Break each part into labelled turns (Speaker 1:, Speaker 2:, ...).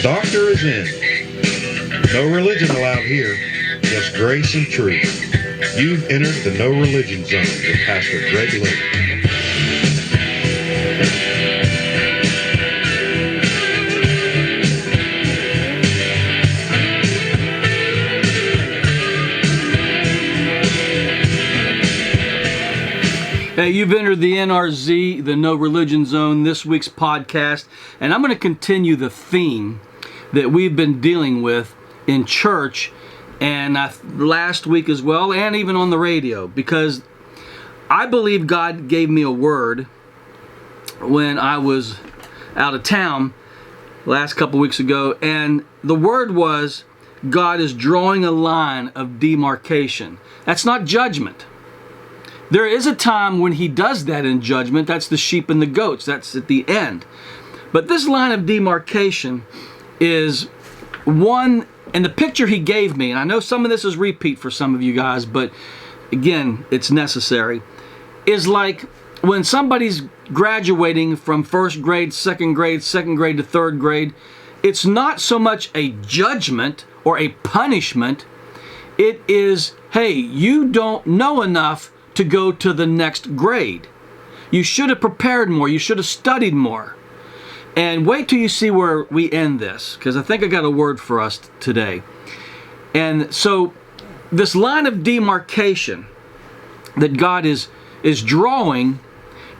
Speaker 1: doctor is in. No religion allowed here, just grace and truth. You've entered the No Religion Zone with Pastor Greg Lynn.
Speaker 2: Hey, you've entered the NRZ, the No Religion Zone, this week's podcast, and I'm going to continue the theme that we've been dealing with in church and last week as well, and even on the radio, because I believe God gave me a word when I was out of town last couple weeks ago, and the word was God is drawing a line of demarcation. That's not judgment. There is a time when he does that in judgment. That's the sheep and the goats. That's at the end. But this line of demarcation is one, and the picture he gave me, and I know some of this is repeat for some of you guys, but again, it's necessary, is like when somebody's graduating from first grade to third grade, it's not so much a judgment or a punishment. It is, hey, you don't know enough to go to the next grade. You should have prepared more. You should have studied more. And wait till you see where we end this, because I think I got a word for us today. And so this line of demarcation that God is drawing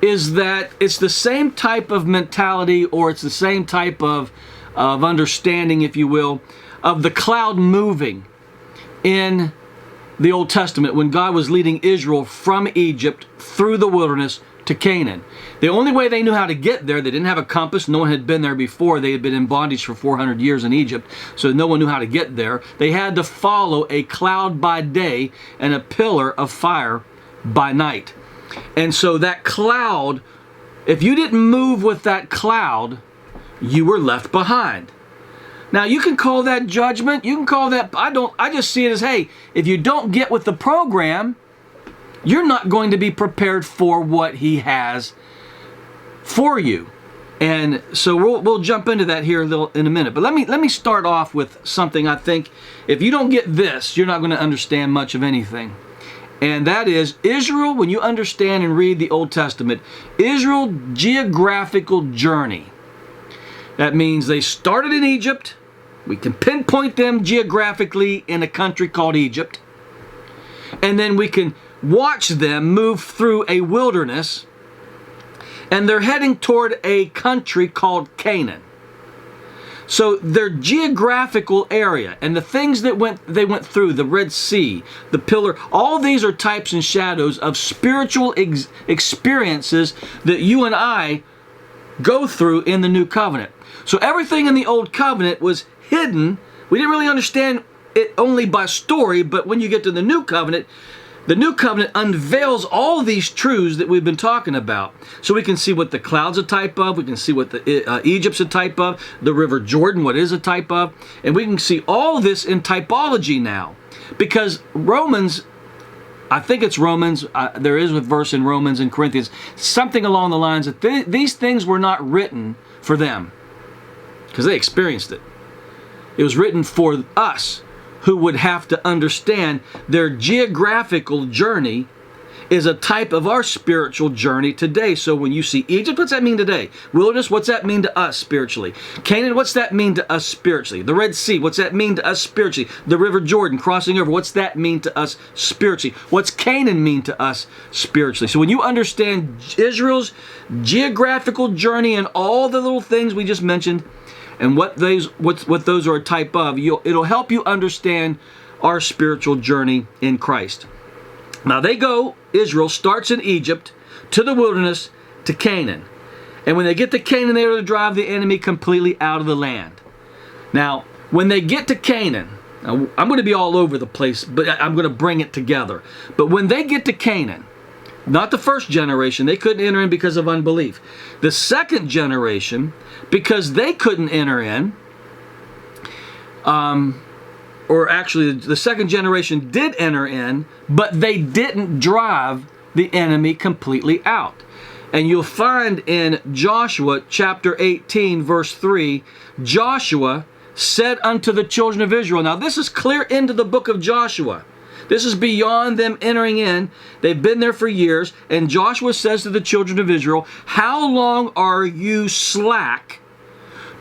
Speaker 2: is that it's the same type of mentality, or it's the same type of understanding, if you will, of the cloud moving in the Old Testament when God was leading Israel from Egypt through the wilderness to Canaan. The only way they knew how to get there, they didn't have a compass. No one had been there before. They had been in bondage for 400 years in Egypt, so no one knew how to get there. They had to follow a cloud by day and a pillar of fire by night. And so that cloud, if you didn't move with that cloud, you were left behind. Now, you can call that judgment. You can call that, I just see it as, hey, if you don't get with the program, you're not going to be prepared for what he has for you. And so we'll jump into that here in a minute. But let me start off with something I think, if you don't get this, you're not going to understand much of anything. And that is Israel, when you understand and read the Old Testament, Israel's geographical journey. That means they started in Egypt. We can pinpoint them geographically in a country called Egypt. And then we can watch them move through a wilderness. And they're heading toward a country called Canaan. So their geographical area and the things that they went through, the Red Sea, the pillar, all these are types and shadows of spiritual experiences that you and I go through in the New Covenant. So everything in the Old Covenant was hidden. We didn't really understand it only by story, but when you get to the New Covenant unveils all these truths that we've been talking about. So we can see what the cloud's a type of, we can see what the Egypt's a type of, the River Jordan, what is a type of, and we can see all this in typology now. Because Romans, I think it's Romans, there is a verse in Romans and Corinthians, something along the lines that these things were not written for them, because they experienced it. It was written for us who would have to understand their geographical journey is a type of our spiritual journey today. So when you see Egypt, what's that mean today? Wilderness, what's that mean to us spiritually? Canaan, what's that mean to us spiritually? The Red Sea, what's that mean to us spiritually? The River Jordan crossing over, what's that mean to us spiritually? What's Canaan mean to us spiritually? So when you understand Israel's geographical journey and all the little things we just mentioned, and what those are a type of, it'll help you understand our spiritual journey in Christ. Now Israel starts in Egypt to the wilderness to Canaan. And when they get to Canaan, they're to drive the enemy completely out of the land. Now, when they get to Canaan, now, I'm going to be all over the place, but I'm going to bring it together. But when they get to Canaan, not the first generation, they couldn't enter in because of unbelief. The second generation, because they couldn't enter in, or actually the second generation did enter in, but they didn't drive the enemy completely out. And you'll find in Joshua chapter 18 verse 3, Joshua said unto the children of Israel. Now this is clear into the book of Joshua. This is beyond them entering in. They've been there for years. And Joshua says to the children of Israel, how long are you slack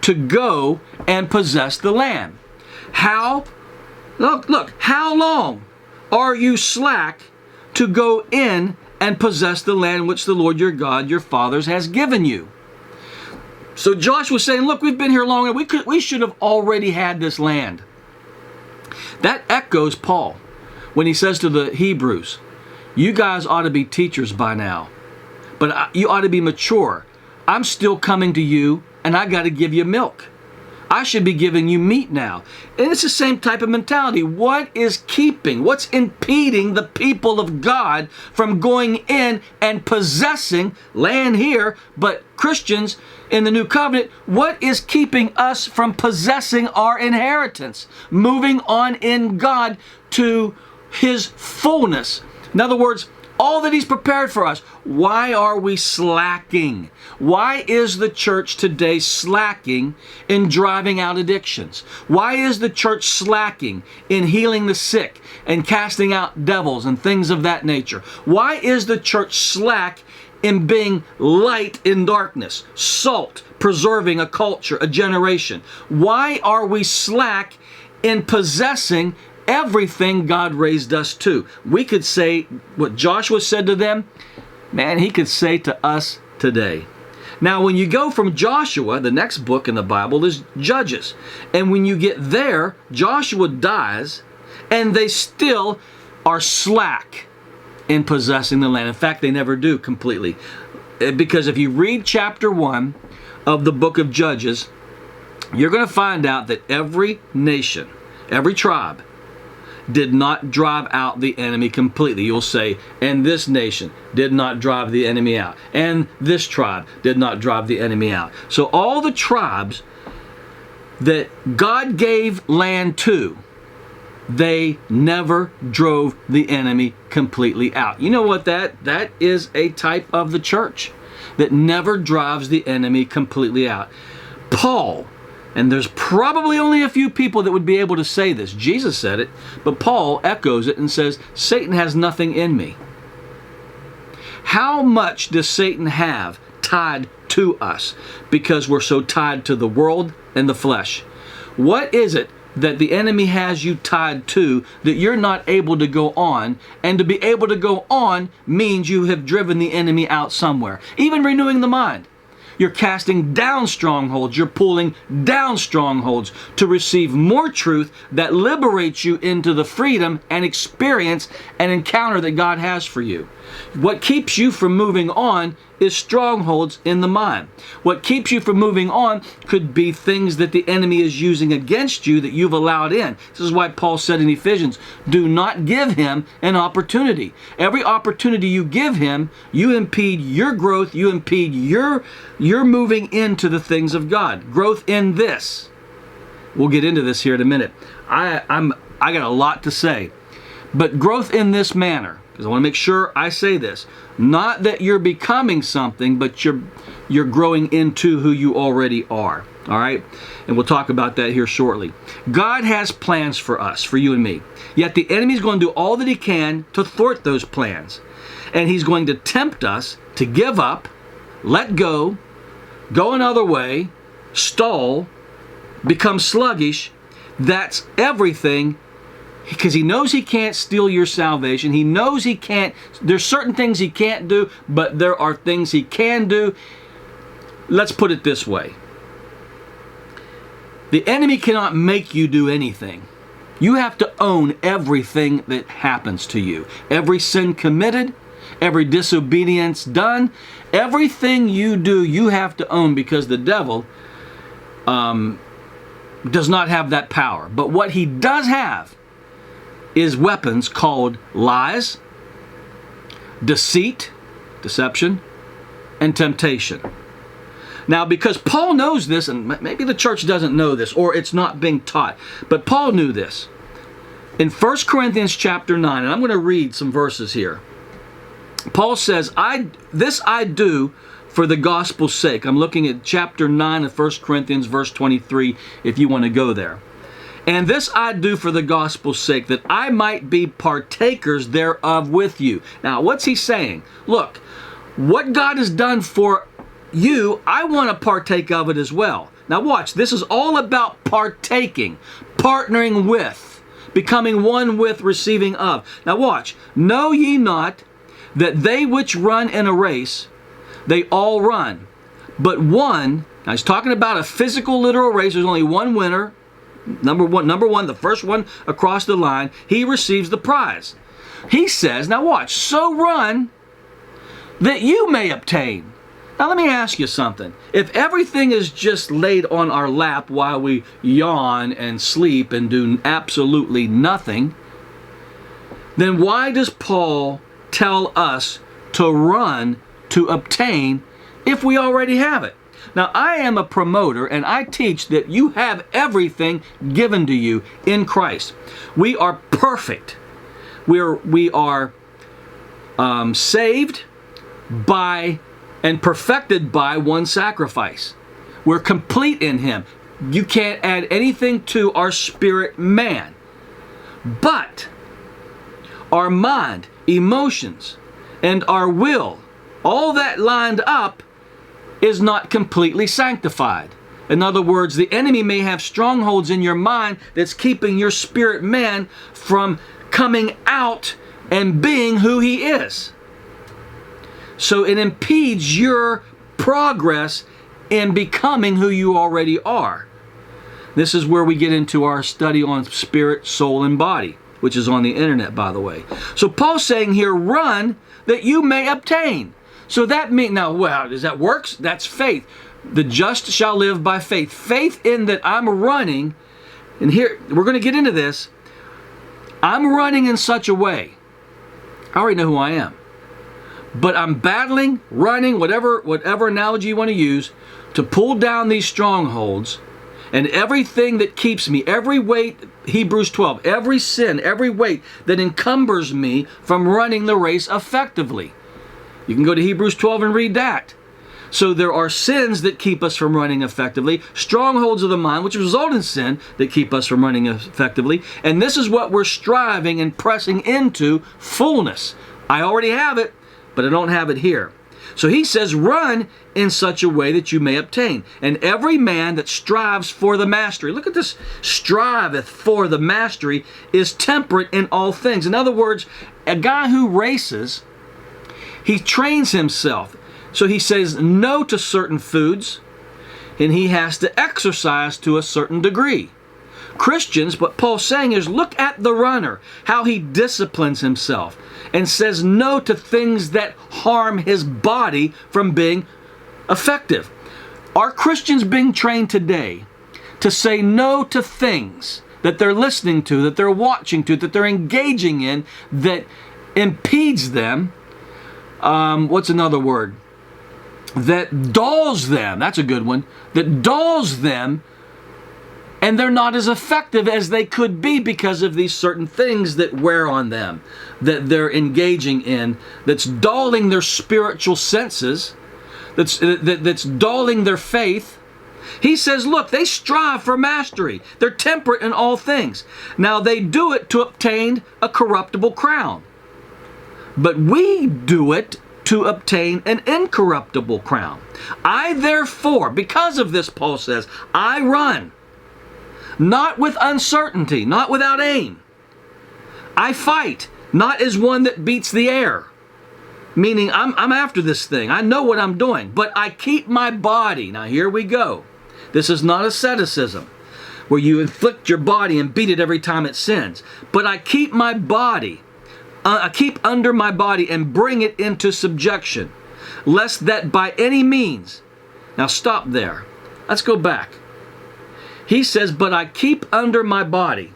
Speaker 2: to go and possess the land? Look, how long are you slack to go in and possess the land which the Lord your God, your fathers, has given you? So Joshua's saying, look, we've been here long, and we should have already had this land. That echoes Paul when he says to the Hebrews, you guys ought to be teachers by now, but you ought to be mature. I'm still coming to you, and I got to give you milk. I should be giving you meat now. And it's the same type of mentality. What's impeding the people of God from going in and possessing land here, but Christians in the new covenant, what is keeping us from possessing our inheritance? Moving on in God to His fullness. In other words, all that He's prepared for us. Why are we slacking? Why is the church today slacking in driving out addictions? Why is the church slacking in healing the sick and casting out devils and things of that nature? Why is the church slack in being light in darkness, salt, preserving a culture, a generation? Why are we slack in possessing everything God raised us to? We could say what Joshua said to them, man, he could say to us today. Now, when you go from Joshua, the next book in the Bible is Judges. And when you get there, Joshua dies, and they still are slack in possessing the land. In fact, they never do completely. Because if you read chapter 1 of the book of Judges, you're going to find out that every nation, every tribe, did not drive out the enemy completely. You'll say, and this nation did not drive the enemy out, and this tribe did not drive the enemy out. So all the tribes that God gave land to, they never drove the enemy completely out. You know what that is? A type of the church that never drives the enemy completely out. Paul, and there's probably only a few people that would be able to say this. Jesus said it, but Paul echoes it and says, Satan has nothing in me. How much does Satan have tied to us because we're so tied to the world and the flesh? What is it that the enemy has you tied to that you're not able to go on? And to be able to go on means you have driven the enemy out somewhere. Even renewing the mind. You're casting down strongholds. You're pulling down strongholds to receive more truth that liberates you into the freedom and experience and encounter that God has for you. What keeps you from moving on is strongholds in the mind. What keeps you from moving on could be things that the enemy is using against you that you've allowed in. This is why Paul said in Ephesians, do not give him an opportunity. Every opportunity you give him, you impede your growth, you impede your moving into the things of God. Growth in this. We'll get into this here in a minute. I got a lot to say. But growth in this manner, because I want to make sure I say this, not that you're becoming something, but you're growing into who you already are. All right? And we'll talk about that here shortly. God has plans for us, for you and me. Yet the enemy's going to do all that he can to thwart those plans. And he's going to tempt us to give up, let go another way, stall, become sluggish. That's everything. Because he knows he can't steal your salvation. He knows he can't. There's certain things he can't do, but there are things he can do. Let's put it this way. The enemy cannot make you do anything. You have to own everything that happens to you. Every sin committed, every disobedience done, everything you do, you have to own, because the devil does not have that power. But what he does have is weapons called lies, deceit, deception, and temptation. Now, because Paul knows this, and maybe the church doesn't know this, or it's not being taught, but Paul knew this. In 1 Corinthians chapter 9, and I'm going to read some verses here. Paul says, this I do for the gospel's sake. I'm looking at chapter 9 of 1 Corinthians, verse 23, if you want to go there. And this I do for the gospel's sake, that I might be partakers thereof with you. Now, what's he saying? Look, what God has done for you, I want to partake of it as well. Now watch, this is all about partaking, partnering with, becoming one with, receiving of. Now watch, know ye not that they which run in a race, they all run, but one, now he's talking about a physical, literal race, there's only one winner, number one, the first one across the line, he receives the prize. He says, now watch, so run that you may obtain. Now let me ask you something. If everything is just laid on our lap while we yawn and sleep and do absolutely nothing, then why does Paul tell us to run to obtain if we already have it? Now I am a promoter and I teach that you have everything given to you in Christ. We are perfect. We are saved by and perfected by one sacrifice. We're complete in Him. You can't add anything to our spirit man. But our mind, emotions, and our will, all that lined up is not completely sanctified. In other words, the enemy may have strongholds in your mind that's keeping your spirit man from coming out and being who he is. So it impedes your progress in becoming who you already are. This is where we get into our study on spirit, soul, and body, which is on the internet, by the way. So Paul's saying here, run that you may obtain. So that means, now, well, does that works? That's faith. The just shall live by faith. Faith in that I'm running, and here, we're going to get into this. I'm running in such a way. I already know who I am. But I'm battling, running, whatever analogy you want to use, to pull down these strongholds and everything that keeps me, every weight, Hebrews 12, every sin, every weight that encumbers me from running the race effectively. You can go to Hebrews 12 and read that. So there are sins that keep us from running effectively, strongholds of the mind, which result in sin, that keep us from running effectively. And this is what we're striving and pressing into, fullness. I already have it, but I don't have it here. So he says, run in such a way that you may obtain. And every man that strives for the mastery, look at this, striveth for the mastery, is temperate in all things. In other words, a guy who races, he trains himself. So he says no to certain foods, and he has to exercise to a certain degree. Christians, what Paul's saying is, look at the runner, how he disciplines himself and says no to things that harm his body from being effective. Are Christians being trained today to say no to things that they're listening to, that they're watching to, that they're engaging in, that impedes them? What's another word? That dulls them. That's a good one. That dulls them, and they're not as effective as they could be because of these certain things that wear on them, that they're engaging in, that's dulling their spiritual senses, that's dulling their faith. He says, look, they strive for mastery. They're temperate in all things. Now, they do it to obtain a corruptible crown. But we do it to obtain an incorruptible crown. I therefore, because of this, Paul says, I run, not with uncertainty, not without aim. I fight, not as one that beats the air. Meaning, I'm after this thing. I know what I'm doing, but I keep my body. Now here we go. This is not asceticism, where you inflict your body and beat it every time it sins. But I keep my body. I keep under my body and bring it into subjection, lest that by any means. Now stop there. Let's go back. He says, but I keep under my body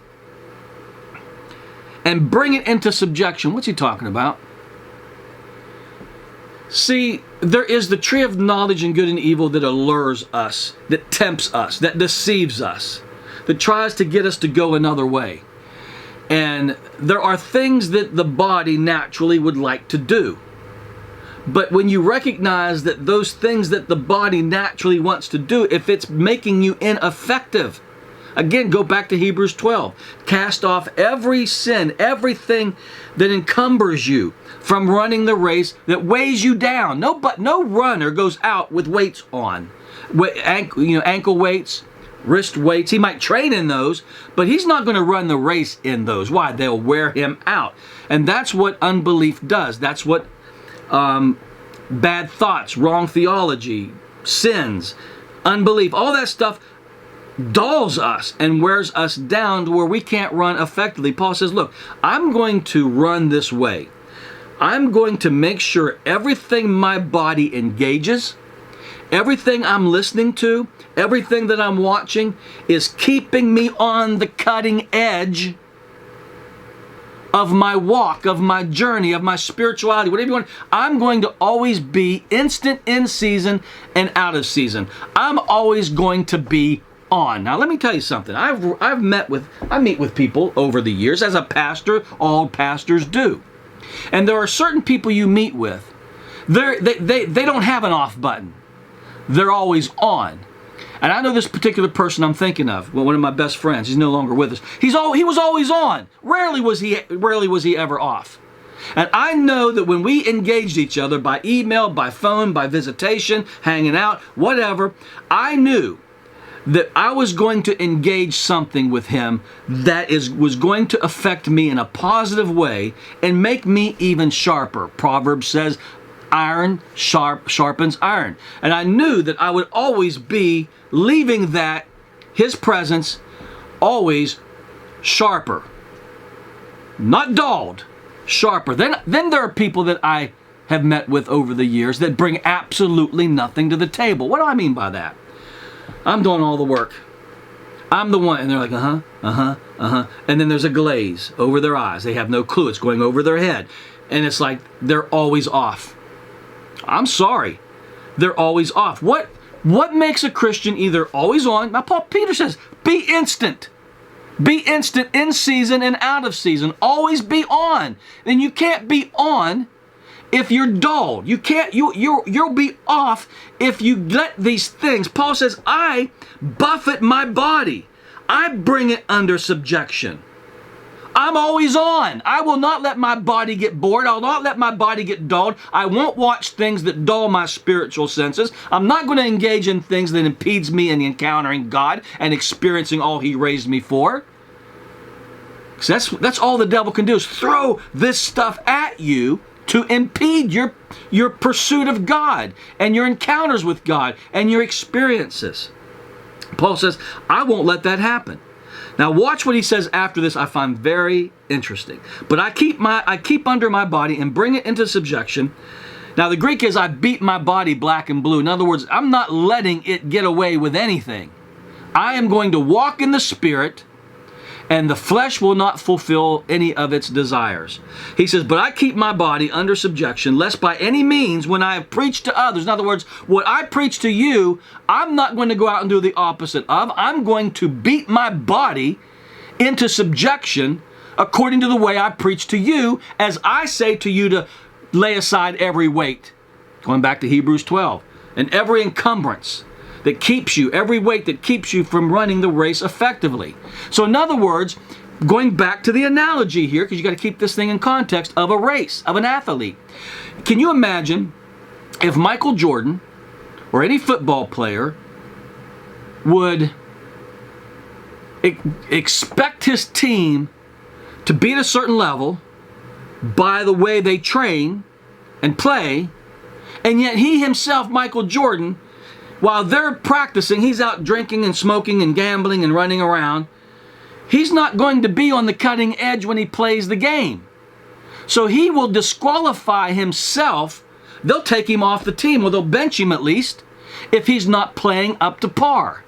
Speaker 2: and bring it into subjection. What's he talking about? See, there is the tree of knowledge and good and evil that allures us, that tempts us, that deceives us, that tries to get us to go another way. And there are things that the body naturally would like to do. But when you recognize that those things that the body naturally wants to do, if it's making you ineffective, again, go back to Hebrews 12. Cast off every sin, everything that encumbers you from running the race that weighs you down. No runner goes out with weights on. Ankle weights, wrist weights. He might train in those, but he's not going to run the race in those. Why? They'll wear him out. And that's what unbelief does. That's what bad thoughts, wrong theology, sins, unbelief, all that stuff dulls us and wears us down to where we can't run effectively. Paul says, look, I'm going to run this way. I'm going to make sure everything my body engages, everything I'm listening to, everything that I'm watching is keeping me on the cutting edge of my walk, of my journey, of my spirituality, whatever you want. I'm going to always be instant in season and out of season. I'm always going to be on. Now let me tell you something. I meet with people over the years as a pastor. All pastors do, and there are certain people you meet with. They don't have an off button. They're always on. And I know this particular person I'm thinking of. Well, one of my best friends. He's no longer with us. He was always on. Rarely was he ever off. And I know that when we engaged each other by email, by phone, by visitation, hanging out, whatever, I knew that I was going to engage something with him that was going to affect me in a positive way and make me even sharper. Proverbs says, iron sharpens iron. And I knew that I would always be leaving his presence, always sharper. Not dulled, sharper. Then there are people that I have met with over the years that bring absolutely nothing to the table. What do I mean by that? I'm doing all the work. I'm the one. And they're like, And then there's a glaze over their eyes. They have no clue. It's going over their head. And it's like they're always off. I'm sorry. They're always off. What makes a Christian either always on? Now, Peter says, be instant. Be instant in season and out of season. Always be on. And you can't be on if you're dulled. You can't. You'll be off if you let these things. Paul says, I buffet my body. I bring it under subjection. I'm always on. I will not let my body get bored. I'll not let my body get dulled. I won't watch things that dull my spiritual senses. I'm not going to engage in things that impedes me in encountering God and experiencing all He raised me for. So that's all the devil can do, is throw this stuff at you to impede your pursuit of God and your encounters with God and your experiences. Paul says, I won't let that happen. Now watch what he says after this. I find very interesting. But I keep under my body and bring it into subjection. Now the Greek is I beat my body black and blue. In other words, I'm not letting it get away with anything. I am going to walk in the Spirit, and the flesh will not fulfill any of its desires. He says, but I keep my body under subjection, lest by any means, when I have preached to others, in other words, what I preach to you, I'm not going to go out and do the opposite of. I'm going to beat my body into subjection according to the way I preach to you, as I say to you to lay aside every weight. Going back to Hebrews 12. And every encumbrance that keeps you, every weight that keeps you from running the race effectively. So in other words, going back to the analogy here, because you got to keep this thing in context of a race, of an athlete. Can you imagine if Michael Jordan or any football player would expect his team to be at a certain level by the way they train and play, and yet he himself, Michael Jordan, while they're practicing, he's out drinking and smoking and gambling and running around. He's not going to be on the cutting edge when he plays the game. So he will disqualify himself. They'll take him off the team, or they'll bench him at least, if he's not playing up to par.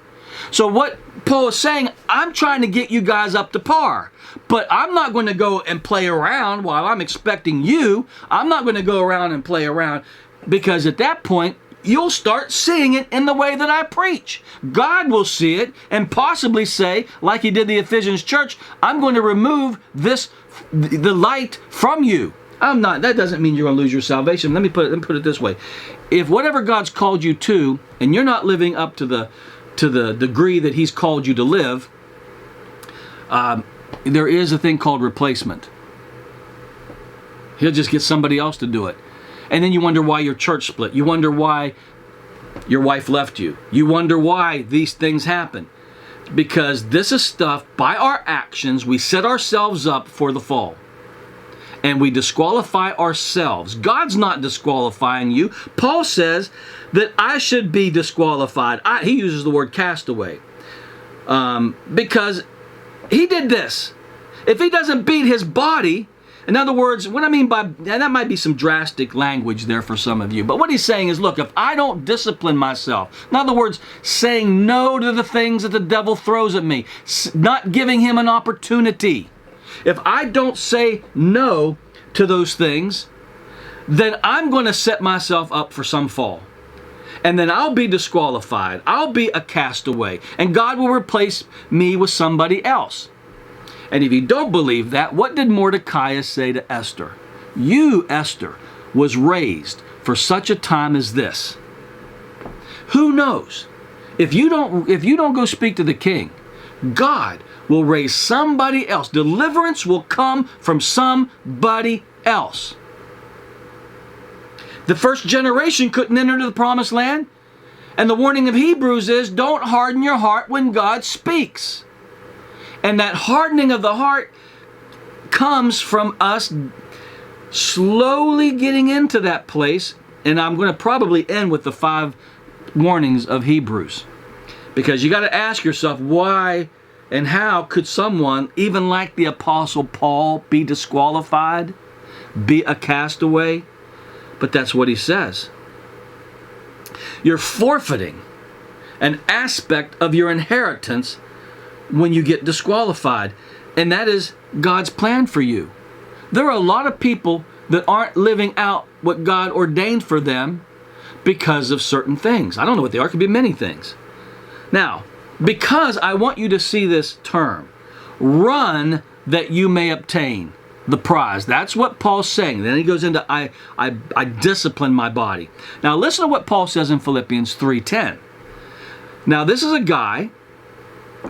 Speaker 2: So what Paul is saying, I'm trying to get you guys up to par, but I'm not going to go and play around while I'm expecting you. I'm not going to go around and play around, because at that point, you'll start seeing it in the way that I preach. God will see it and possibly say, like He did the Ephesians church, I'm going to remove the light from you. That doesn't mean you're going to lose your salvation. Let me put it this way. If whatever God's called you to, and you're not living up to the degree that He's called you to live, there is a thing called replacement. He'll just get somebody else to do it. And then you wonder why your church split. You wonder why your wife left you. You wonder why these things happen. Because this is stuff, by our actions, we set ourselves up for the fall. And we disqualify ourselves. God's not disqualifying you. Paul says that I should be disqualified. He uses the word castaway. Because he did this. If he doesn't beat his body, in other words, what I mean by, and that might be some drastic language there for some of you, but what he's saying is, look, if I don't discipline myself, in other words, saying no to the things that the devil throws at me, not giving him an opportunity, if I don't say no to those things, then I'm going to set myself up for some fall. And then I'll be disqualified. I'll be a castaway. And God will replace me with somebody else. And if you don't believe that, what did Mordecai say to Esther? You, Esther, was raised for such a time as this. Who knows? If you don't go speak to the king, God will raise somebody else. Deliverance will come from somebody else. The first generation couldn't enter the promised land. And the warning of Hebrews is, don't harden your heart when God speaks. And that hardening of the heart comes from us slowly getting into that place. And I'm going to probably end with the 5 warnings of Hebrews. Because you got to ask yourself, why and how could someone, even like the Apostle Paul, be disqualified, be a castaway? But that's what he says. You're forfeiting an aspect of your inheritance when you get disqualified. And that is God's plan for you. There are a lot of people that aren't living out what God ordained for them because of certain things. I don't know what they are. It could be many things. Now, because I want you to see this term, run that you may obtain the prize. That's what Paul's saying. Then he goes into, I discipline my body. Now listen to what Paul says in Philippians 3:10. Now this is a guy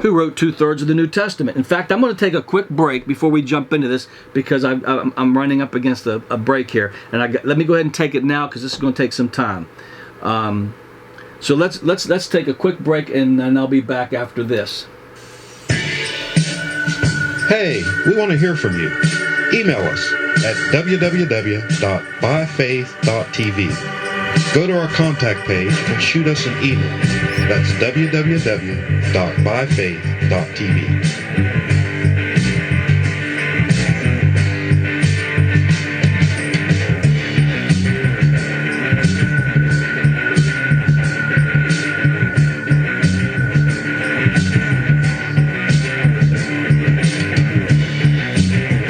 Speaker 2: who wrote 2/3 of the New Testament. In fact, I'm going to take a quick break before we jump into this because I'm running up against a break here. And let me go ahead and take it now because this is going to take some time. So let's take a quick break and then I'll be back after this.
Speaker 1: Hey, we want to hear from you. Email us at www.byfaith.tv. Go to our contact page and shoot us an email. That's www.byfaith.tv.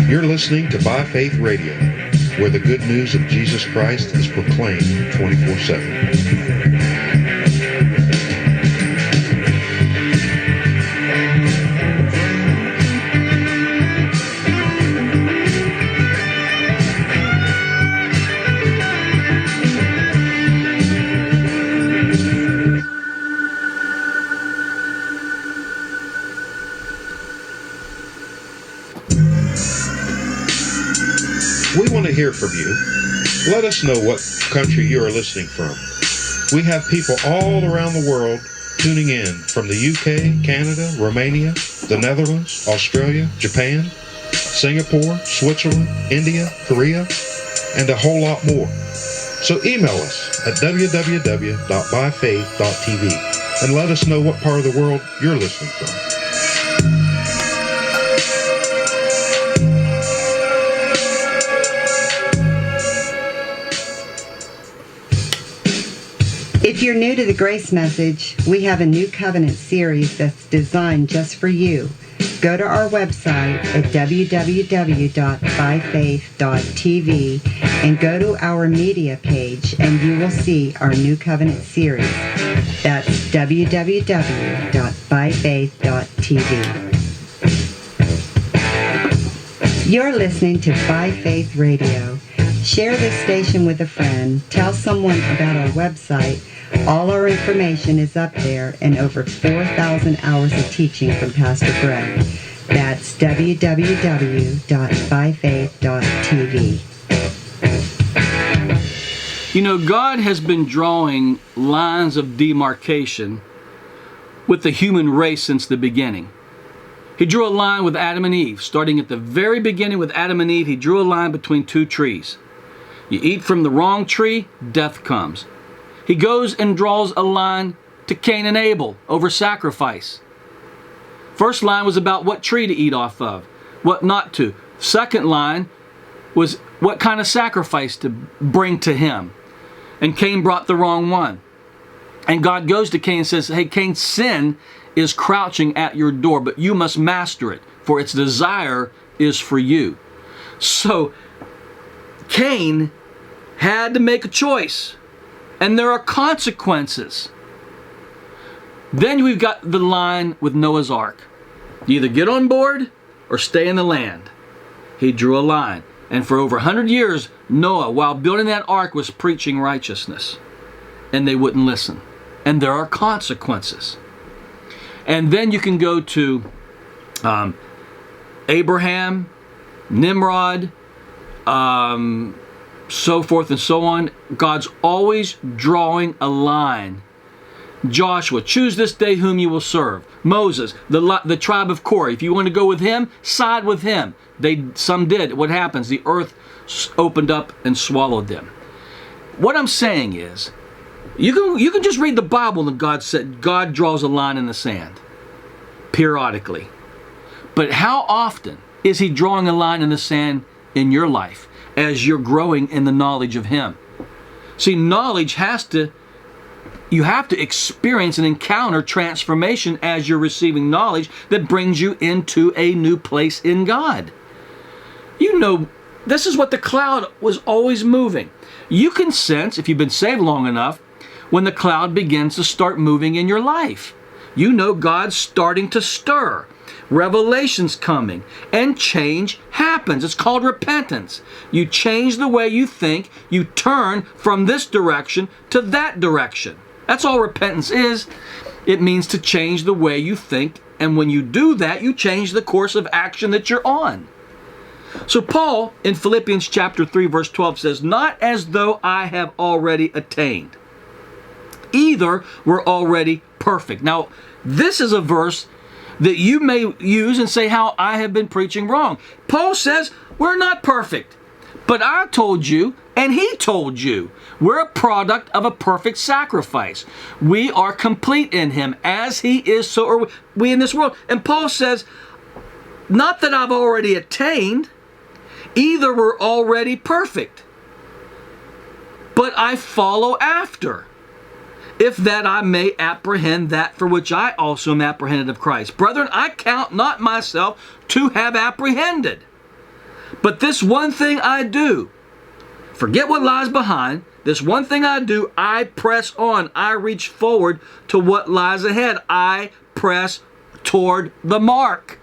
Speaker 1: You're listening to By Faith Radio, where the good news of Jesus Christ is proclaimed 24/7. We want to hear from you. Let us know what country you are listening from. We have people all around the world tuning in from the UK, Canada, Romania, the Netherlands, Australia, Japan, Singapore, Switzerland, India, Korea, and a whole lot more. So email us at www.byfaith.tv and let us know what part of the world you're listening from.
Speaker 3: If you're new to the Grace Message, we have a New Covenant series that's designed just for you. Go to our website at www.byfaith.tv and go to our media page and you will see our New Covenant series. That's www.byfaith.tv. You're listening to By Faith Radio, Share this station with a friend. Tell someone about our website. All our information is up there and over 4,000 hours of teaching from Pastor Greg. That's www.byfaith.tv.
Speaker 2: You know, God has been drawing lines of demarcation with the human race since the beginning. He drew a line with Adam and Eve. Starting at the very beginning with Adam and Eve, he drew a line between two trees. You eat from the wrong tree, death comes. He goes and draws a line to Cain and Abel over sacrifice. First line was about what tree to eat off of, what not to. Second line was what kind of sacrifice to bring to him. And Cain brought the wrong one. And God goes to Cain and says, hey, Cain, sin is crouching at your door, but you must master it, for its desire is for you. So Cain had to make a choice, and there are consequences. Then we've got the line with Noah's Ark. You either get on board or stay in the land. He drew a line. And for over 100 years, Noah, while building that ark, was preaching righteousness. And they wouldn't listen. And there are consequences. And then you can go to Abraham, Nimrod, so forth and so on. God's always drawing a line. Joshua, choose this day whom you will serve. Moses, the tribe of Korah. If you want to go with him, side with him. Some did. What happens? The earth opened up and swallowed them. What I'm saying is, you can just read the Bible and God said God draws a line in the sand, periodically. But how often is He drawing a line in the sand in your life as you're growing in the knowledge of Him? See, knowledge you have to experience and encounter transformation as you're receiving knowledge that brings you into a new place in God. You know, this is what the cloud was always moving. You can sense, if you've been saved long enough, when the cloud begins to start moving in your life. You know God's starting to stir. Revelation's coming, and change happens. It's called repentance. You change the way you think. You turn from this direction to that direction. That's all repentance is. It means to change the way you think, and when you do that, you change the course of action that you're on. So Paul, in Philippians chapter 3, verse 12 says, not as though I have already attained. Either we're already perfect. Now, this is a verse that you may use and say how I have been preaching wrong. Paul says we're not perfect. But I told you, and he told you, we're a product of a perfect sacrifice. We are complete in him. As he is, so are we in this world. And Paul says, not that I've already attained, either we're already perfect, but I follow after, if that I may apprehend that for which I also am apprehended of Christ. Brethren, I count not myself to have apprehended, but this one thing I do, forget what lies behind, this one thing I do, I press on, I reach forward to what lies ahead. I press toward the mark.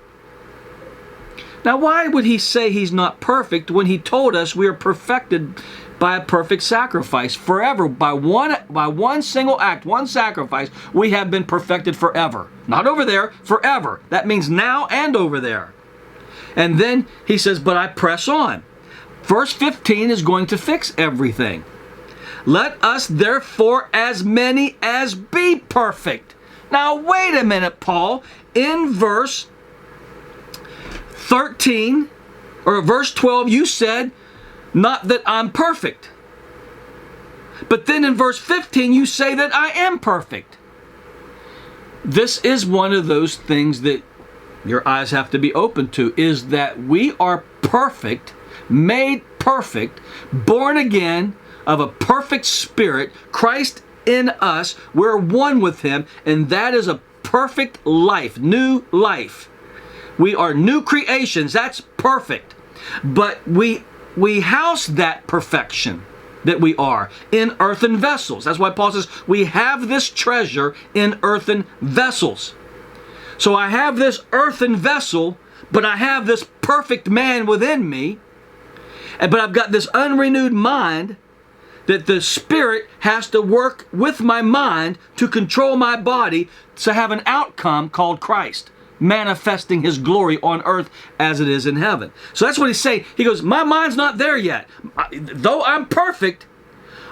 Speaker 2: Now, why would he say he's not perfect when he told us we are perfected by a perfect sacrifice forever? By one single act, one sacrifice, we have been perfected forever. Not over there, forever. That means now and over there. And then he says, but I press on. Verse 15 is going to fix everything. Let us therefore, as many as be perfect. Now, wait a minute, Paul. In verse 13, or verse 12, you said, not that I'm perfect. But then in verse 15, you say that I am perfect. This is one of those things that your eyes have to be open to, is that we are perfect, made perfect, born again of a perfect spirit, Christ in us. We're one with him, and that is a perfect life, new life. We are new creations. That's perfect. But we house that perfection that we are in earthen vessels. That's why Paul says we have this treasure in earthen vessels. So I have this earthen vessel, but I have this perfect man within me. But I've got this unrenewed mind that the Spirit has to work with my mind to control my body to have an outcome called Christ, manifesting His glory on earth as it is in heaven. So that's what he's saying. He goes, my mind's not there yet. Though I'm perfect,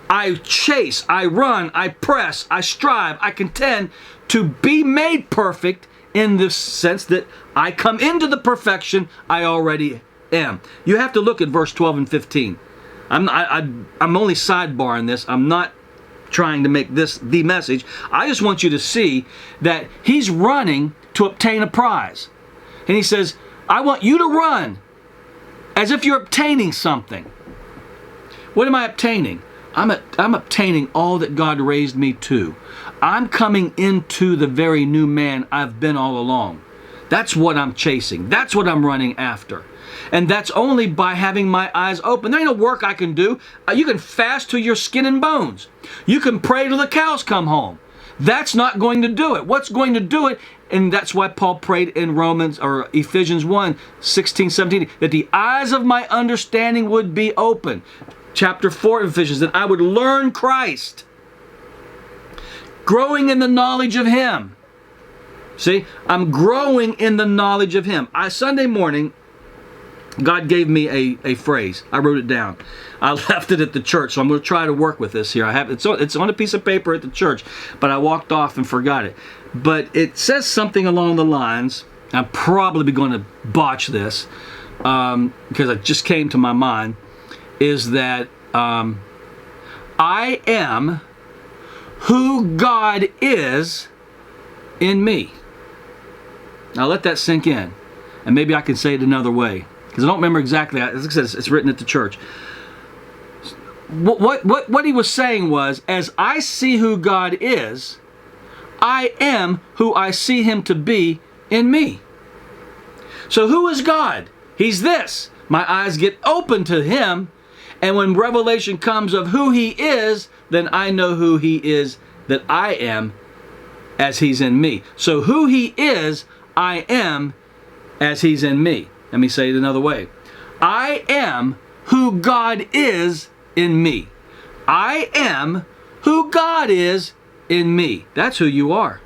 Speaker 2: I chase, I run, I press, I strive, I contend to be made perfect in this sense that I come into the perfection I already am. You have to look at verse 12 and 15. I'm only sidebarring this. I'm not trying to make this the message. I just want you to see that he's running to obtain a prize. And he says, I want you to run as if you're obtaining something. What am I obtaining? I'm obtaining all that God raised me to. I'm coming into the very new man I've been all along. That's what I'm chasing. That's what I'm running after. And that's only by having my eyes open. There ain't no work I can do. You can fast till your skin and bones. You can pray till the cows come home. That's not going to do it. What's going to do it? And that's why Paul prayed in Ephesians 1, 16, 17, that the eyes of my understanding would be open. Chapter 4 of Ephesians, that I would learn Christ, growing in the knowledge of Him. See, I'm growing in the knowledge of Him. Sunday morning, God gave me a phrase. I wrote it down. I left it at the church, so I'm going to try to work with this here. It's on a piece of paper at the church, but I walked off and forgot it. But it says something along the lines, I'm probably going to botch this, because it just came to my mind, is that I am who God is in me. Now let that sink in, and maybe I can say it another way, because I don't remember exactly. As I said, it's written at the church. What he was saying was, as I see who God is, I am who I see Him to be in me. So who is God? He's this. My eyes get open to Him, and when revelation comes of who He is, then I know who He is that I am as He's in me. So who He is, I am as He's in me. Let me say it another way. I am who God is in me. I am who God is in me. That's who you are.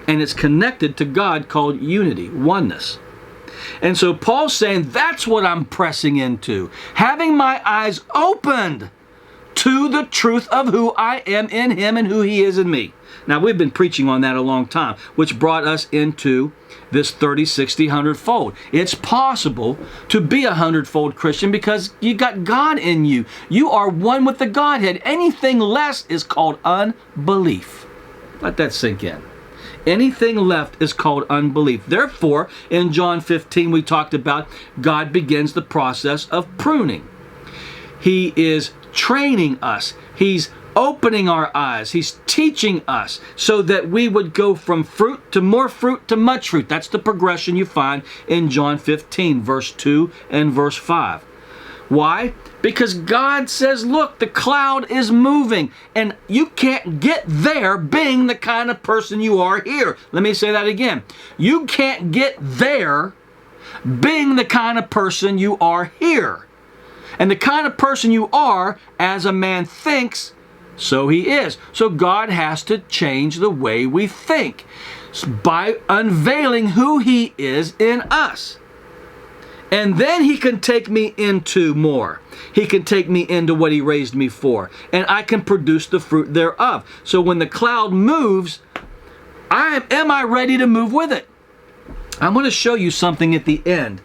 Speaker 2: And it's connected to God, called unity, oneness. And so Paul's saying that's what I'm pressing into. Having my eyes opened to the truth of who I am in Him and who He is in me. Now, we've been preaching on that a long time, which brought us into this 30, 60, 100-fold. It's possible to be a 100-fold Christian because you got God in you. You are one with the Godhead. Anything less is called unbelief. Let that sink in. Anything left is called unbelief. Therefore, in John 15, we talked about God begins the process of pruning. He is training us. He's opening our eyes. He's teaching us so that we would go from fruit to much fruit. That's the progression you find in John 15, verse 2 and verse 5. Why? Because God says, look, the cloud is moving, and you can't get there being the kind of person you are here. Let me say that again. You can't get there being the kind of person you are here. And the kind of person you are, as a man thinks, so he is. So God has to change the way we think by unveiling who He is in us. And then He can take me into more. He can take me into what He raised me for. And I can produce the fruit thereof. So when the cloud moves, am I ready to move with it? I'm going to show you something at the end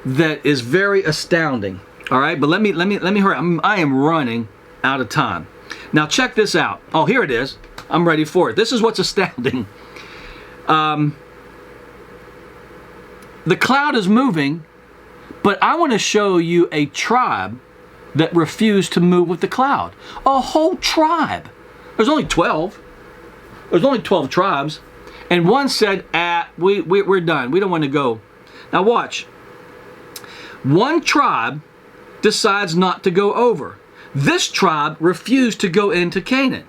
Speaker 2: that is very astounding. All right, but let me hurry. I am running out of time. Now check this out. Oh, here it is. I'm ready for it. This is what's astounding. The cloud is moving, but I want to show you a tribe that refused to move with the cloud. A whole tribe. There's only 12. There's only 12 tribes. And one said, we're done. We don't want to go. Now watch. One tribe decides not to go over. This tribe refused to go into Canaan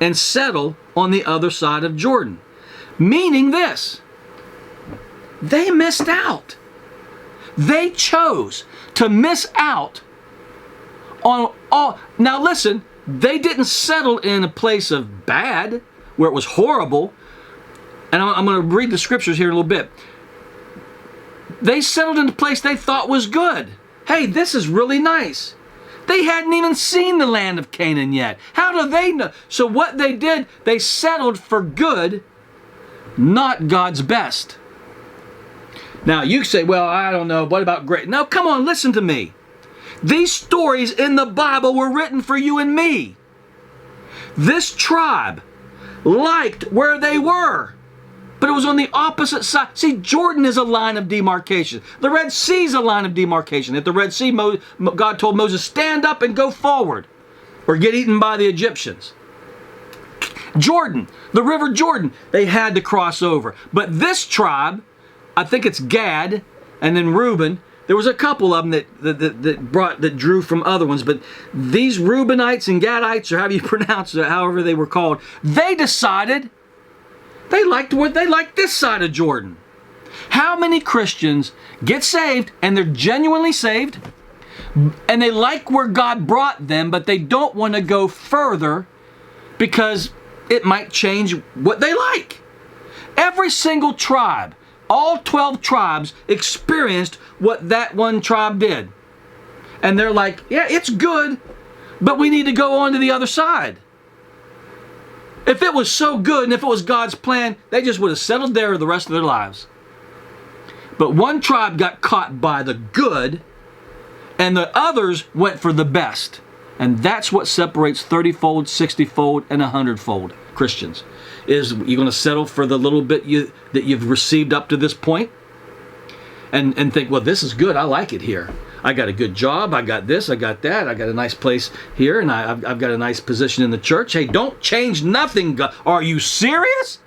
Speaker 2: and settle on the other side of Jordan. Meaning this, they missed out. They chose to miss out on all. Now listen, they didn't settle in a place of bad, where it was horrible. And I'm going to read the scriptures here in a little bit. They settled in a place they thought was good. Hey, this is really nice. They hadn't even seen the land of Canaan yet. How do they know? So what they did, they settled for good, not God's best. Now you say, well, I don't know, what about great? No, come on, listen to me. These stories in the Bible were written for you and me. This tribe liked where they were, but it was on the opposite side. See, Jordan is a line of demarcation. The Red Sea is a line of demarcation. At the Red Sea, God told Moses, stand up and go forward, or get eaten by the Egyptians. Jordan, the River Jordan, they had to cross over. But this tribe, I think it's Gad and then Reuben, there was a couple of them that drew from other ones, but these Reubenites and Gadites, or however you pronounce it, however they were called, they decided they liked this side of Jordan. How many Christians get saved and they're genuinely saved and they like where God brought them, but they don't want to go further because it might change what they like? Every single tribe, all 12 tribes experienced what that one tribe did. And they're like, yeah, it's good, but we need to go on to the other side. If it was so good and if it was God's plan, they just would have settled there the rest of their lives. But one tribe got caught by the good, and the others went for the best. And that's what separates 30-fold, 60-fold, and 100-fold Christians. Is you're going to settle for the little bit that you've received up to this point and think, well, this is good. I like it here. I got a good job. I got this. I got that. I got a nice place here, and I've got a nice position in the church. Hey, don't change nothing, God. Are you serious?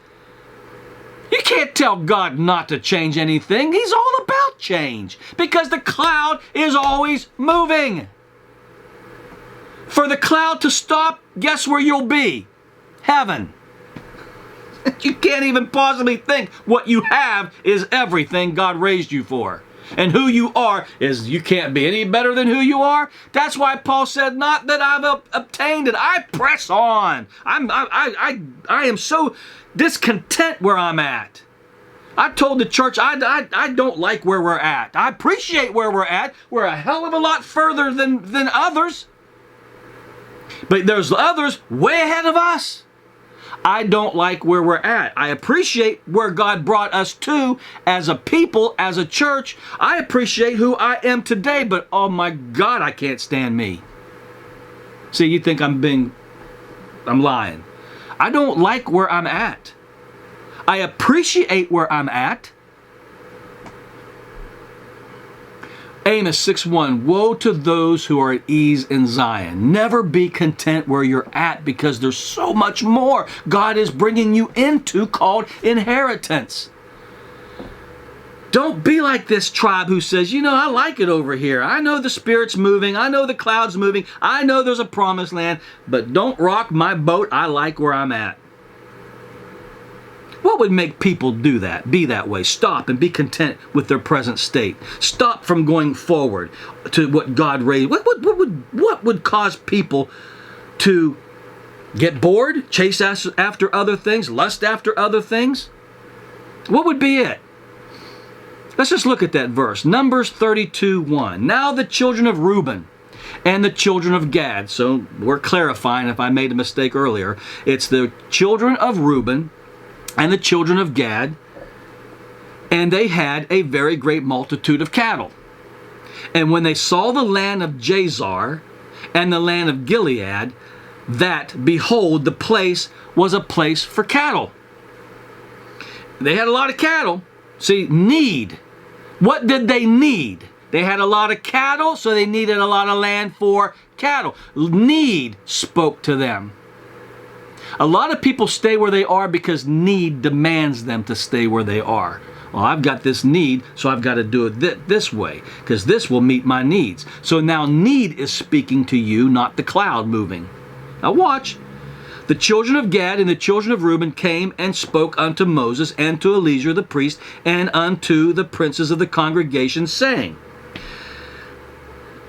Speaker 2: You can't tell God not to change anything. He's all about change because the cloud is always moving. For the cloud to stop, guess where you'll be? Heaven. You can't even possibly think what you have is everything God raised you for. And who you are is, you can't be any better than who you are. That's why Paul said, not that I've obtained it, I press on. I am so discontent where I'm at. I told the church I don't like where we're at. I appreciate where we're at. We're a hell of a lot further than others. But there's others way ahead of us. I don't like where we're at. I appreciate where God brought us to as a people, as a church. I appreciate who I am today, but oh my God, I can't stand me. See, you think I'm lying. I don't like where I'm at. I appreciate where I'm at. Amos 6:1, woe to those who are at ease in Zion. Never be content where you're at because there's so much more God is bringing you into called inheritance. Don't be like this tribe who says, you know, I like it over here. I know the Spirit's moving. I know the cloud's moving. I know there's a promised land, but don't rock my boat. I like where I'm at. What would make people do that, be that way? Stop and be content with their present state. Stop from going forward to what God raised. What would cause people to get bored, chase after other things, lust after other things? What would be it? Let's just look at that verse. Numbers 32:1. Now the children of Reuben and the children of Gad. So we're clarifying if I made a mistake earlier. It's the children of Reuben and the children of Gad, and they had a very great multitude of cattle. And when they saw the land of Jazar and the land of Gilead, that, behold, the place was a place for cattle. They had a lot of cattle. See, need. What did they need? They had a lot of cattle, so they needed a lot of land for cattle. Need spoke to them. A lot of people stay where they are because need demands them to stay where they are. Well, I've got this need, so I've got to do it this way because this will meet my needs. So now need is speaking to you, not the cloud moving. Now watch. The children of Gad and the children of Reuben came and spoke unto Moses and to Eleazar the priest and unto the princes of the congregation, saying,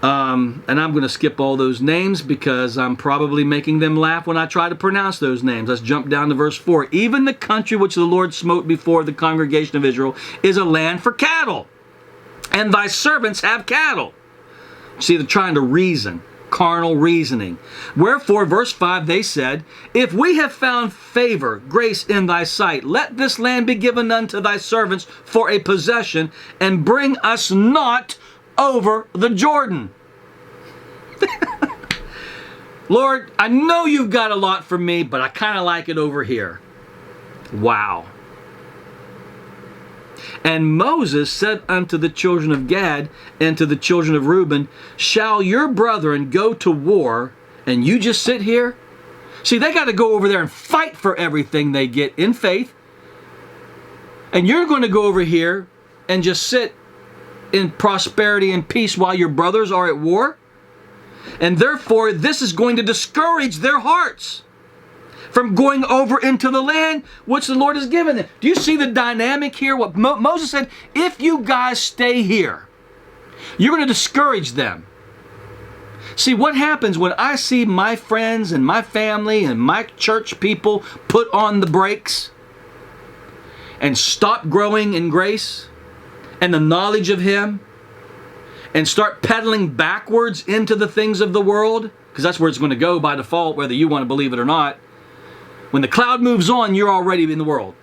Speaker 2: and I'm going to skip all those names because I'm probably making them laugh when I try to pronounce those names. Let's jump down to verse 4. Even the country which the Lord smote before the congregation of Israel is a land for cattle, and thy servants have cattle. See, they're trying to reason, carnal reasoning. Wherefore, verse 5, they said, if we have found favor, grace in thy sight, let this land be given unto thy servants for a possession, and bring us not over the Jordan. Lord, I know you've got a lot for me, but I kind of like it over here. Wow. And Moses said unto the children of Gad and to the children of Reuben, shall your brethren go to war and you just sit here? See, they got to go over there and fight for everything they get in faith. And you're going to go over here and just sit in prosperity and peace while your brothers are at war? And therefore, this is going to discourage their hearts from going over into the land which the Lord has given them. Do you see the dynamic here? What Moses said, if you guys stay here, you're going to discourage them. See, what happens when I see my friends and my family and my church people put on the brakes and stop growing in grace and the knowledge of Him, and start pedaling backwards into the things of the world, because that's where it's going to go by default, whether you want to believe it or not. When the cloud moves on, you're already in the world.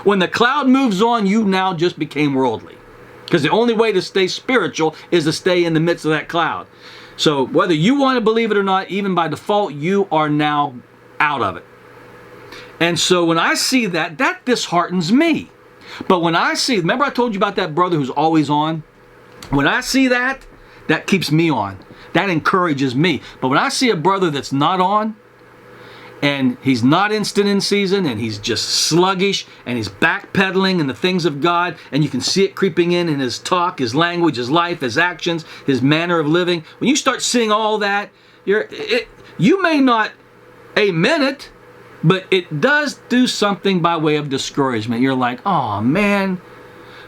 Speaker 2: When the cloud moves on, you now just became worldly. Because the only way to stay spiritual is to stay in the midst of that cloud. So whether you want to believe it or not, even by default, you are now out of it. And so when I see that, that disheartens me. But when I see, remember I told you about that brother who's always on? When I see that, that keeps me on. That encourages me. But when I see a brother that's not on, and he's not instant in season, and he's just sluggish, and he's backpedaling in the things of God, and you can see it creeping in his talk, his language, his life, his actions, his manner of living. When you start seeing all that, you may not amen it, but it does do something by way of discouragement. You're like, oh man.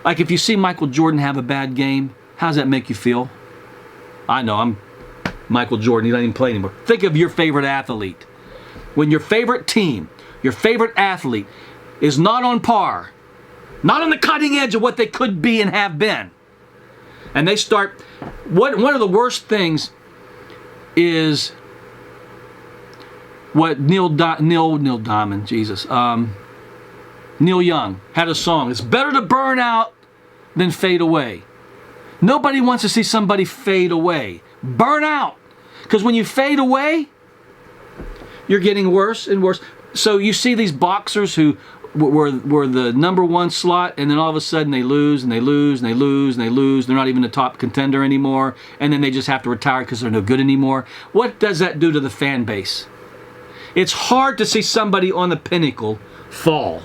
Speaker 2: Like if you see Michael Jordan have a bad game, how does that make you feel? I know, I'm Michael Jordan. He doesn't even play anymore. Think of your favorite athlete. When your favorite team, your favorite athlete is not on par, not on the cutting edge of what they could be and have been, and they start, one of the worst things is what Neil Young had a song. It's better to burn out than fade away. Nobody wants to see somebody fade away. Burn out. Because when you fade away, you're getting worse and worse. So you see these boxers who were the number one slot, and then all of a sudden they lose and they lose and they lose and they lose. They're not even a top contender anymore. And then they just have to retire because they're no good anymore. What does that do to the fan base? It's hard to see somebody on the pinnacle fall.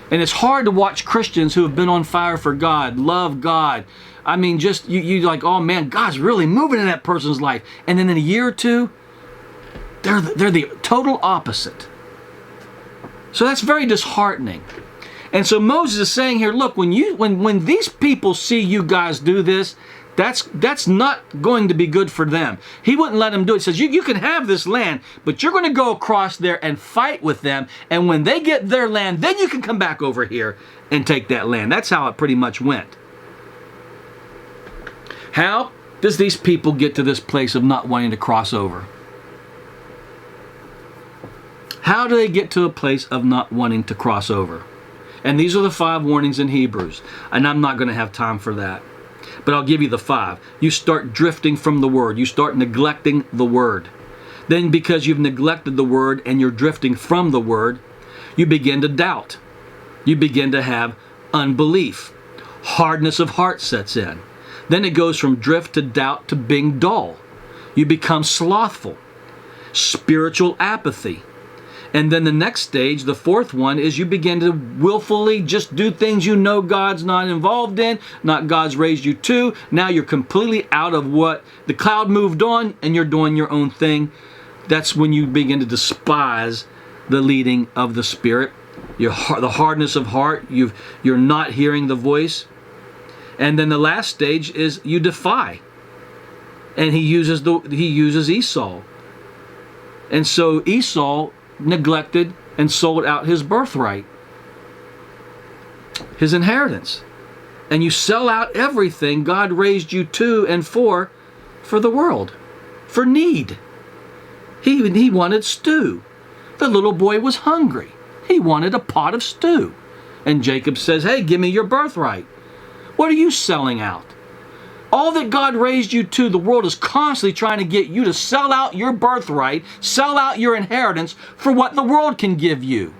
Speaker 2: And it's hard to watch Christians who have been on fire for God, love God. I mean, just, you like, oh man, God's really moving in that person's life. And then in a year or two, they're the total opposite. So that's very disheartening. And so Moses is saying here, look, when these people see you guys do this, that's not going to be good for them. He wouldn't let them do it. He says, you can have this land, but you're going to go across there and fight with them. And when they get their land, then you can come back over here and take that land. That's how it pretty much went. How does these people get to this place of not wanting to cross over? How do they get to a place of not wanting to cross over? And these are the 5 warnings in Hebrews. And I'm not going to have time for that. But I'll give you the 5. You start drifting from the Word. You start neglecting the Word. Then because you've neglected the Word and you're drifting from the Word, you begin to doubt. You begin to have unbelief. Hardness of heart sets in. Then it goes from drift to doubt to being dull. You become slothful. Spiritual apathy. And then the next stage, the 4th one, is you begin to willfully just do things you know God's not involved in, not God's raised you to. Now you're completely out of what the cloud moved on, and you're doing your own thing. that's when you begin to despise the leading of the Spirit. The hardness of heart, you're not hearing the voice. And then the last stage is you defy. And he uses Esau. And so Esau neglected and sold out his birthright, his inheritance. And you sell out everything God raised you to and for the world, for need. He wanted stew. The little boy was hungry. He wanted a pot of stew. And Jacob says, hey, give me your birthright. What are you selling out? All that God raised you to, the world is constantly trying to get you to sell out your birthright, sell out your inheritance for what the world can give you.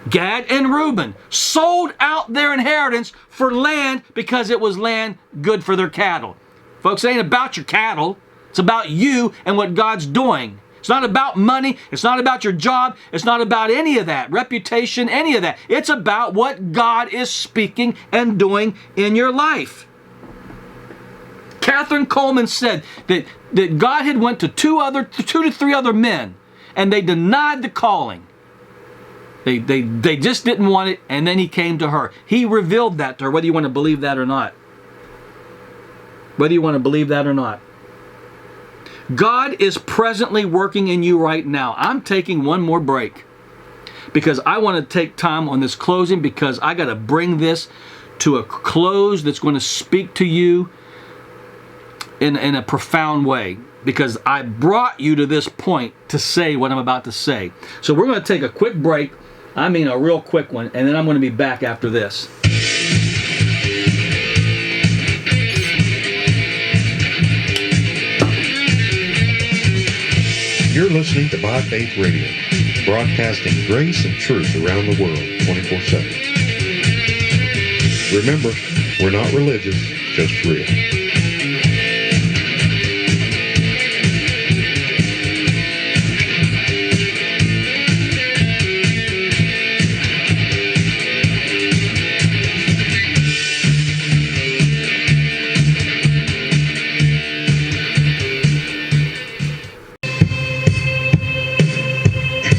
Speaker 2: Gad and Reuben sold out their inheritance for land because it was land good for their cattle. Folks, it ain't about your cattle. It's about you and what God's doing. It's not about money. It's not about your job. It's not about any of that, reputation, any of that. It's about what God is speaking and doing in your life. Catherine Coleman said that God had went to two to three other men, and they denied the calling. They just didn't want it, and then he came to her. He revealed that to her, whether you want to believe that or not. Whether you want to believe that or not. God is presently working in you right now. I'm taking one more break because I want to take time on this closing, because I got to bring this to a close that's going to speak to you in a profound way, because I brought you to this point to say what I'm about to say. So we're going to take a quick break. I mean a real quick one, and then I'm going to be back after this.
Speaker 1: You're listening to By Faith Radio, broadcasting grace and truth around the world 24/7. Remember, we're not religious, just real.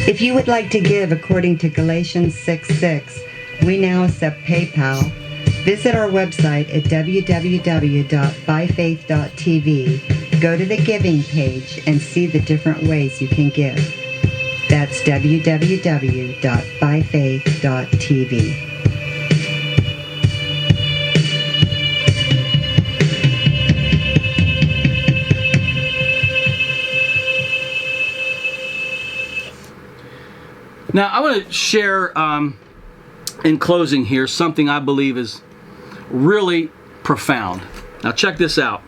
Speaker 3: If you would like to give according to Galatians 6:6, we now accept PayPal. Visit our website at www.byfaith.tv. Go to the giving page and see the different ways you can give. That's www.byfaith.tv.
Speaker 2: Now, I want to share, in closing here, something I believe is really profound. Now, check this out.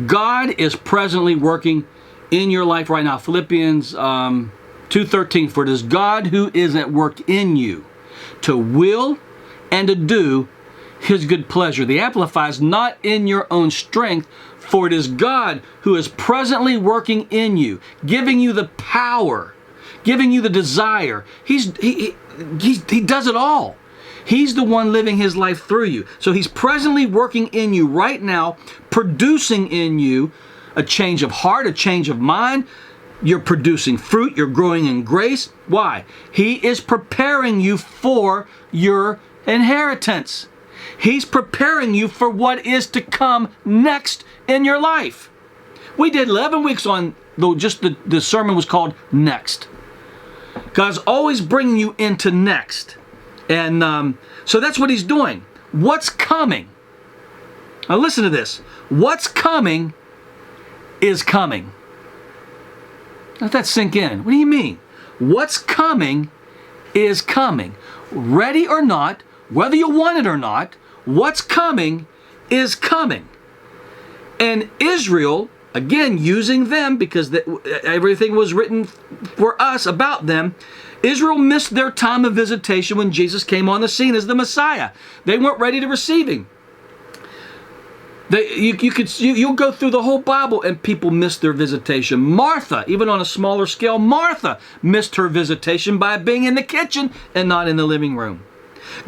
Speaker 2: God is presently working in your life right now. Philippians 2:13, for it is God who is at work in you to will and to do his good pleasure. The Amplifies, not in your own strength, for it is God who is presently working in you, giving you the power, giving you the desire. He does it all. He's the one living his life through you. So he's presently working in you right now, producing in you a change of heart, a change of mind. You're producing fruit. You're growing in grace. Why? He is preparing you for your inheritance. He's preparing you for what is to come next in your life. We did 11 weeks on, though, just the sermon was called Next. God's always bringing you into next. And so that's what he's doing. What's coming? Now listen to this. What's coming is coming. Let that sink in. What do you mean? What's coming is coming. Ready or not, whether you want it or not, what's coming is coming. And Israel, again, using them because everything was written for us about them, Israel missed their time of visitation when Jesus came on the scene as the Messiah. They weren't ready to receive him. You'll go through the whole Bible and people miss their visitation. Martha, even on a smaller scale, Martha missed her visitation by being in the kitchen and not in the living room.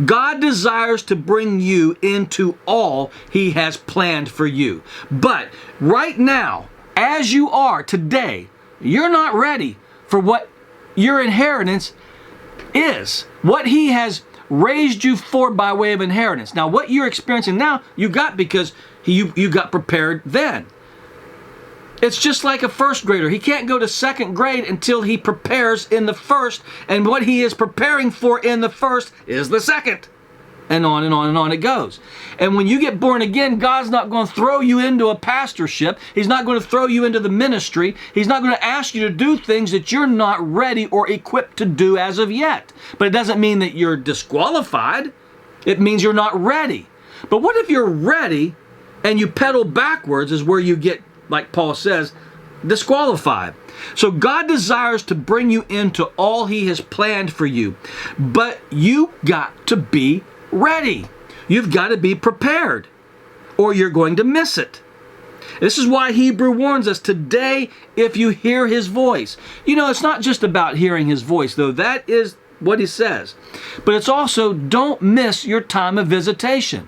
Speaker 2: God desires to bring you into all he has planned for you. But right now, as you are today, You're not ready for what your inheritance is, what He has raised you for by way of inheritance. Now, what you're experiencing now, you got because you got prepared then. It's just like a first grader. He can't go to second grade until he prepares in the first, and what he is preparing for in the first is the second. And on and on and on it goes. And when you get born again, God's not going to throw you into a pastorship. He's not going to throw you into the ministry. He's not going to ask you to do things that you're not ready or equipped to do as of yet. But it doesn't mean that you're disqualified. It means you're not ready. But what if you're ready and you pedal backwards, is where you get, like Paul says, disqualified. So God desires to bring you into all He has planned for you. But you got to be ready. You've got to be prepared, or you're going to miss it. This is why Hebrew warns us today, if you hear His voice. You know, it's not just about hearing His voice, though that is what He says. But it's also, don't miss your time of visitation.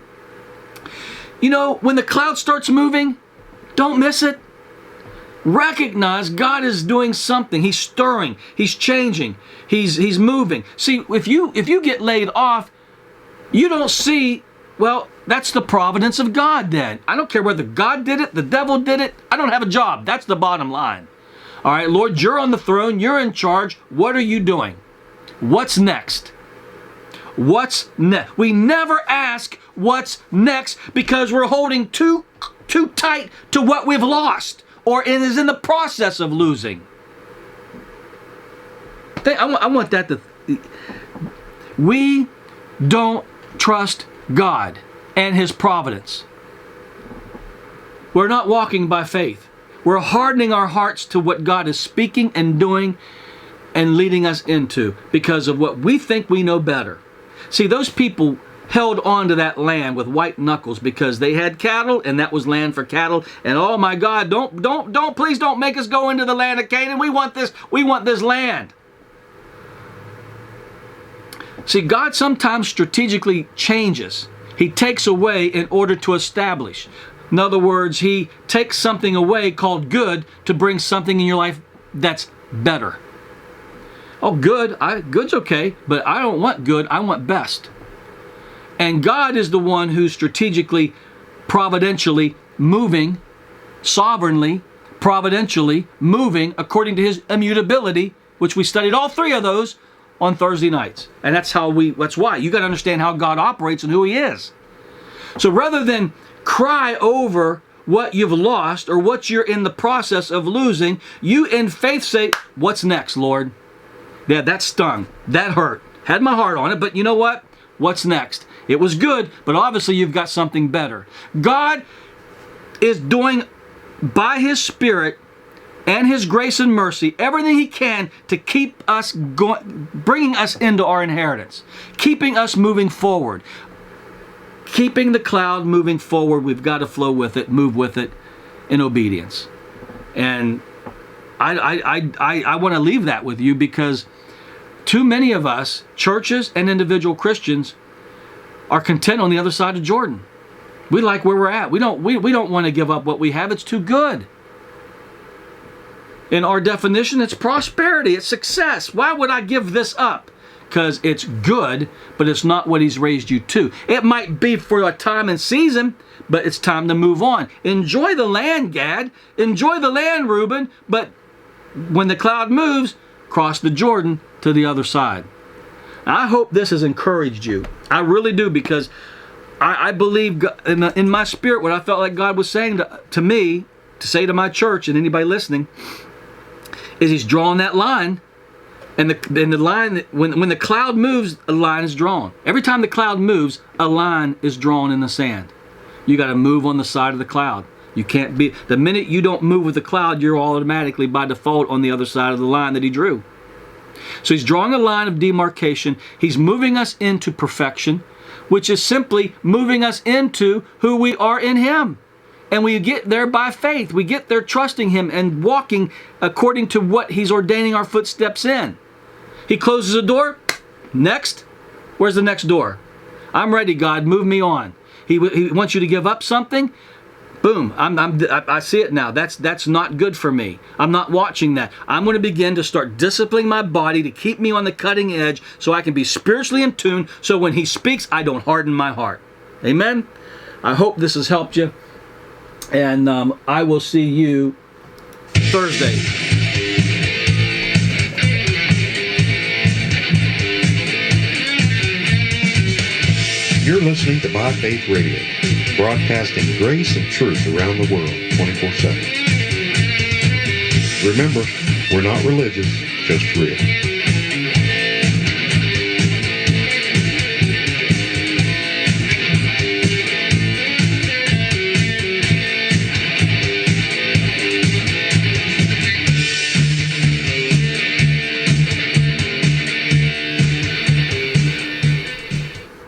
Speaker 2: You know, when the cloud starts moving, don't miss it. Recognize God is doing something. He's stirring. He's changing. He's moving. See, if you get laid off, you don't see, well, that's the providence of God then. I don't care whether God did it, the devil did it. I don't have a job. That's the bottom line. All right, Lord, you're on the throne. You're in charge. What are you doing? What's next? What's next? We never ask what's next because we're holding too tight to what we've lost or is in the process of losing. I want that to... We don't trust God and His providence. We're not walking by faith. We're hardening our hearts to what God is speaking and doing and leading us into because of what we think we know better. See, those people held on to that land with white knuckles because they had cattle and that was land for cattle. And oh my God, please don't make us go into the land of Canaan. We want this land. See, God sometimes strategically changes. He takes away in order to establish. In other words, He takes something away called good to bring something in your life that's better. Oh, good's okay, but I don't want good, I want best. And God is the one who's strategically, providentially moving, sovereignly, providentially moving according to His immutability, which we studied all three of those on Thursday nights. And that's why you got to understand how God operates and who He is. So rather than cry over what you've lost or what you're in the process of losing, you in faith say, what's next, Lord? Yeah, that stung. That hurt. Had my heart on it, but you know what? What's next? It was good, but obviously you've got something better. God is doing by His Spirit and His grace and mercy everything He can to keep us going, bringing us into our inheritance, keeping us moving forward, keeping the cloud moving forward. We've got to flow with it, move with it in obedience. And I want to leave that with you because too many of us, churches and individual Christians, are content on the other side of Jordan. We like where we're at. We don't want to give up what we have. It's too good. In our definition, it's prosperity, it's success. Why would I give this up? Because it's good, but it's not what He's raised you to. It might be for a time and season, but it's time to move on. Enjoy the land, Gad. Enjoy the land, Reuben. But when the cloud moves, cross the Jordan to the other side. I hope this has encouraged you. I really do, because I believe in my spirit what I felt like God was saying to me, to say to my church and anybody listening, is He's drawing that line. And the line, when the cloud moves, a line is drawn. Every time the cloud moves, a line is drawn in the sand. You got to move on the side of the cloud. You can't be, the minute you don't move with the cloud, you're automatically by default on the other side of the line that He drew. So He's drawing a line of demarcation. He's moving us into perfection, which is simply moving us into who we are in Him. And we get there by faith. We get there trusting Him and walking according to what He's ordaining our footsteps in. He closes a door. Next. Where's the next door? I'm ready, God. Move me on. He wants you to give up something. Boom. I see it now. That's not good for me. I'm not watching that. I'm going to begin to start disciplining my body to keep me on the cutting edge so I can be spiritually in tune so when he speaks, I don't harden my heart. Amen? I hope this has helped you. And I will see you Thursday.
Speaker 1: You're listening to My Faith Radio, broadcasting grace and truth around the world 24/7. Remember, we're not religious, just real.